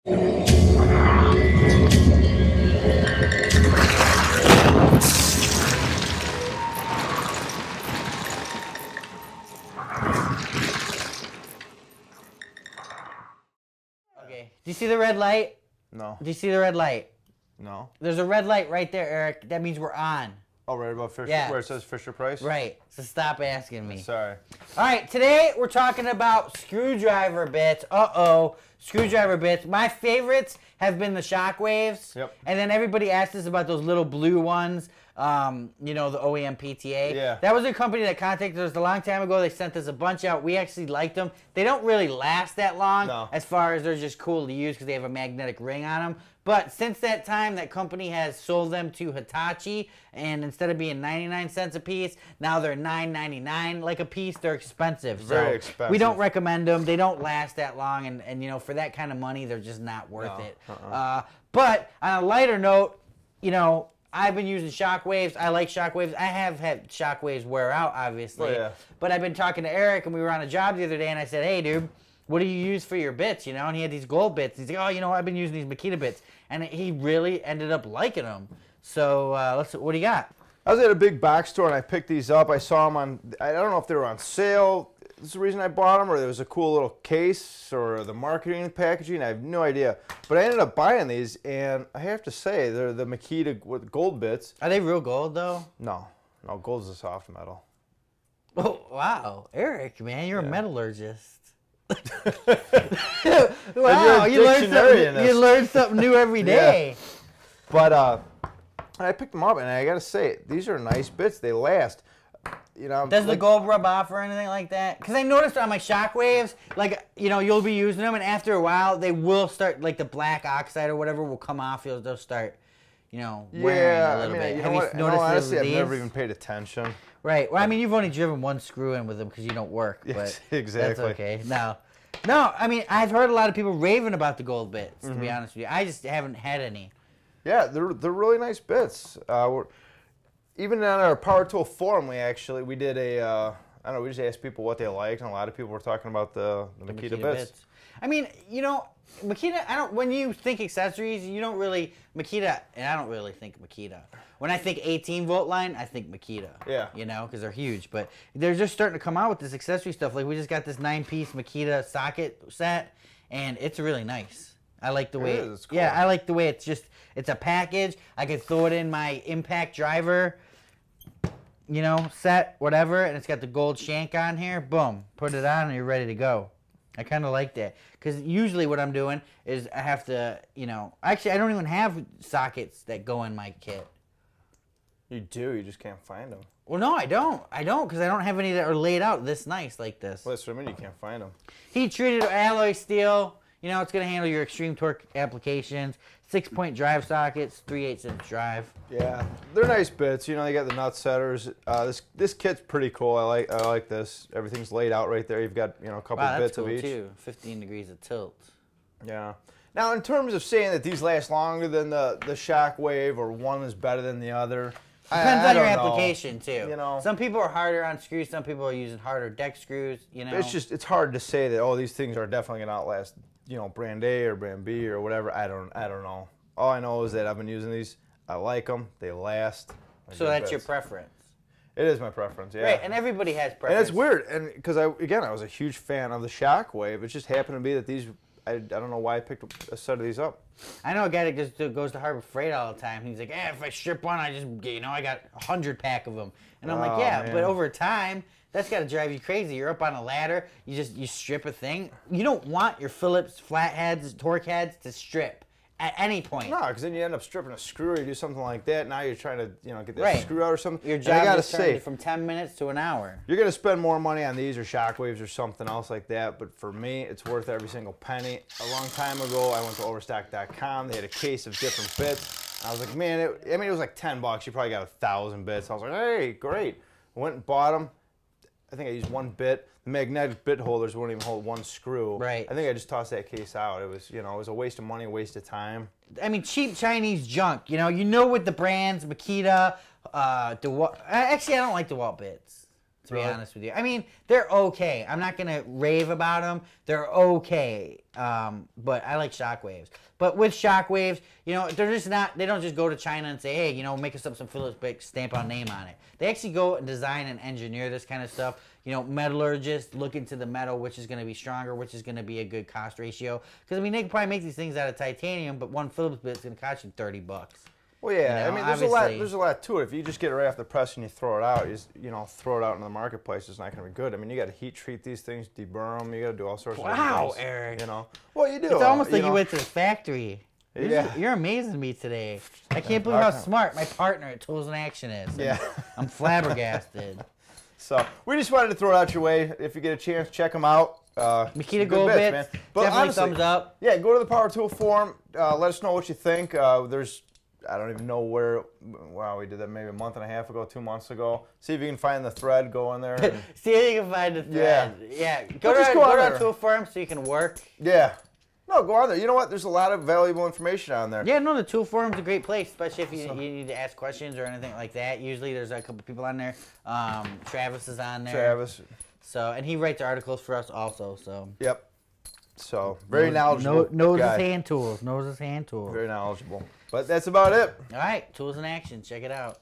Okay, do you see the red light? No. Do you see the red light? No. There's a red light right there, Eric. That means we're on. Oh, right about Fisher, Yeah. where it says Fisher Price? Right, so stop asking me. Sorry. All right, today we're talking about screwdriver bits. Uh-oh, screwdriver bits. My favorites have been the Shockwaves. Yep. And then everybody asked us about those little blue ones, you know, the OEM PTA. Yeah. That was a company that contacted us a long time ago. They sent us a bunch out. We actually liked them. They don't really last that long as far as they're just cool to use because they have a magnetic ring on them. But since that time, that company has sold them to Hitachi, and instead of being 99 cents a piece, now they're $9.99 like a piece. They're expensive. Very expensive. We don't recommend them. They don't last that long, and you know, for that kind of money, they're just not worth it. But on a lighter note, you know, I've been using Shockwaves. I like Shockwaves. I have had Shockwaves wear out, obviously. Oh, yeah. But I've been talking to Eric, and we were on a job the other day, and I said, hey, dude, what do you use for your bits, you know? And he had these gold bits. He's like, oh, you know, I've been using these Makita bits. And he really ended up liking them. So what do you got? I was at a big box store and I picked these up. I saw them on, I don't know if they were on sale. This is the reason I bought them, or there was a cool little case or the marketing and packaging. I have no idea. But I ended up buying these, and I have to say, they're the Makita with gold bits. Are they real gold, though? No. No, gold's a soft metal. Oh, wow. Eric, man, you're a metallurgist. Wow, you learn something new every day. Yeah. But I picked them up, and I gotta say, these are nice bits. They last. You know, does the gold rub off or anything like that? Because I noticed on my Shockwaves, like, you know, you'll be using them, and after a while, they will start, like the black oxide or whatever will come off. They'll start, you know, wearing a little bit. Have you noticed honestly, I've never even paid attention. Right. Well, I mean, you've only driven one screw in with them because you don't work. But exactly. That's okay. No, I mean, I've heard a lot of people raving about the gold bits, to be honest with you. I just haven't had any. Yeah, they're really nice bits. Even on our Power Tool forum, we did a, I don't know, we just asked people what they liked, and a lot of people were talking about the Makita bits. I mean, you know, Makita, when you think accessories, you don't really, Makita, and I don't really think Makita. When I think 18-volt line, I think Makita. Yeah. You know, because they're huge. But they're just starting to come out with this accessory stuff. Like, we just got this 9-piece Makita socket set, and it's really nice. I like the way it's cool. Yeah, I like the way it's a package. I could throw it in my impact driver, you know, set, whatever, and it's got the gold shank on here. Boom. Put it on, and you're ready to go. I kind of like that. Because usually what I'm doing is I have to, you know, actually I don't even have sockets that go in my kit. You do, you just can't find them. Well, no, I don't, because I don't have any that are laid out this nice like this. Well, that's what I mean, you can't find them. Heat-treated alloy steel. You know, it's going to handle your extreme torque applications. 6-point drive sockets, 3/8" drive. Yeah, they're nice bits. You know, they got the nut setters. This kit's pretty cool. I like this. Everything's laid out right there. You've got, you know, a couple bits of each. That's cool too. 15 degrees of tilt. Yeah. Now, in terms of saying that these last longer than the Shockwave, or one is better than the other, depends on your application too. You know, some people are harder on screws. Some people are using harder deck screws. You know, it's hard to say that, oh, these things are definitely gonna outlast, you know, brand A or brand B or whatever. I don't know. All I know is that I've been using these. I like them. They last. So that's your preference. It is my preference, yeah. Right, and everybody has preference. And it's weird, and because I was a huge fan of the Shockwave. It just happened to be that these, I don't know why I picked a set of these up. I know a guy that just goes to Harbor Freight all the time. He's like, if I strip one, I just, you know, I got 100 pack of them. And I'm like, yeah, man. But over time, that's got to drive you crazy. You're up on a ladder, you strip a thing. You don't want your Phillips flatheads, torque heads to strip at any point. No, because then you end up stripping a screw, or you do something like that. Now you're trying to, you know, get that screw out or something. Your job is turned from 10 minutes to an hour. You're going to spend more money on these or Shockwaves or something else like that, but for me, it's worth every single penny. A long time ago, I went to Overstock.com. They had a case of different bits. I was like, man, it was like $10. You probably got 1,000 bits. I was like, hey, great. I went and bought them. I think I used one bit. The magnetic bit holders wouldn't even hold one screw. Right. I think I just tossed that case out. It was, you know, it was a waste of money, a waste of time. I mean, cheap Chinese junk. You know with the brands, Makita, DeWalt. Actually, I don't like DeWalt bits. To be honest with you, I mean, they're okay. I'm not gonna rave about them. They're okay, but I like Shockwaves. But with Shockwaves, you know, they're just not. They don't just go to China and say, hey, you know, make us up some Phillips big stamp our name on it. They actually go and design and engineer this kind of stuff. You know, metallurgists look into the metal, which is going to be stronger, which is going to be a good cost ratio. Because I mean, they can probably make these things out of titanium, but one Phillips bit is going to cost you $30. Well, yeah, you know, I mean, there's a lot to it. If you just get it right off the press and you throw it out, you know, throw it out into the marketplace, it's not going to be good. I mean, you got to heat treat these things, deburr them, you got to do all sorts of different things. Eric. You know, well, you do. It's almost like you went to the factory. Yeah. You're amazing me today. I can't believe how smart my partner at Tools in Action is. Yeah. I'm flabbergasted. So we just wanted to throw it out your way. If you get a chance, check them out. Makita Gold Bits, man. But definitely honestly, thumbs up. Yeah, go to the Power Tool Forum. Let us know what you think. There's, I don't even know where. Wow, we did that maybe a month and a half ago, 2 months ago. See if you can find the thread. Go in there. And, see if you can find the thread. Yeah. Go to our Tool Forum so you can work. Yeah. No, go on there. You know what? There's a lot of valuable information on there. Yeah, no, the Tool Forum's a great place, especially if you need to ask questions or anything like that. Usually there's a couple people on there. Travis is on there. Travis. So, and he writes articles for us also. So. Yep. So, very knowledgeable knows guy. his hand tools. Knows his hand tools. Very knowledgeable. But that's about it. All right, Tools in Action. Check it out.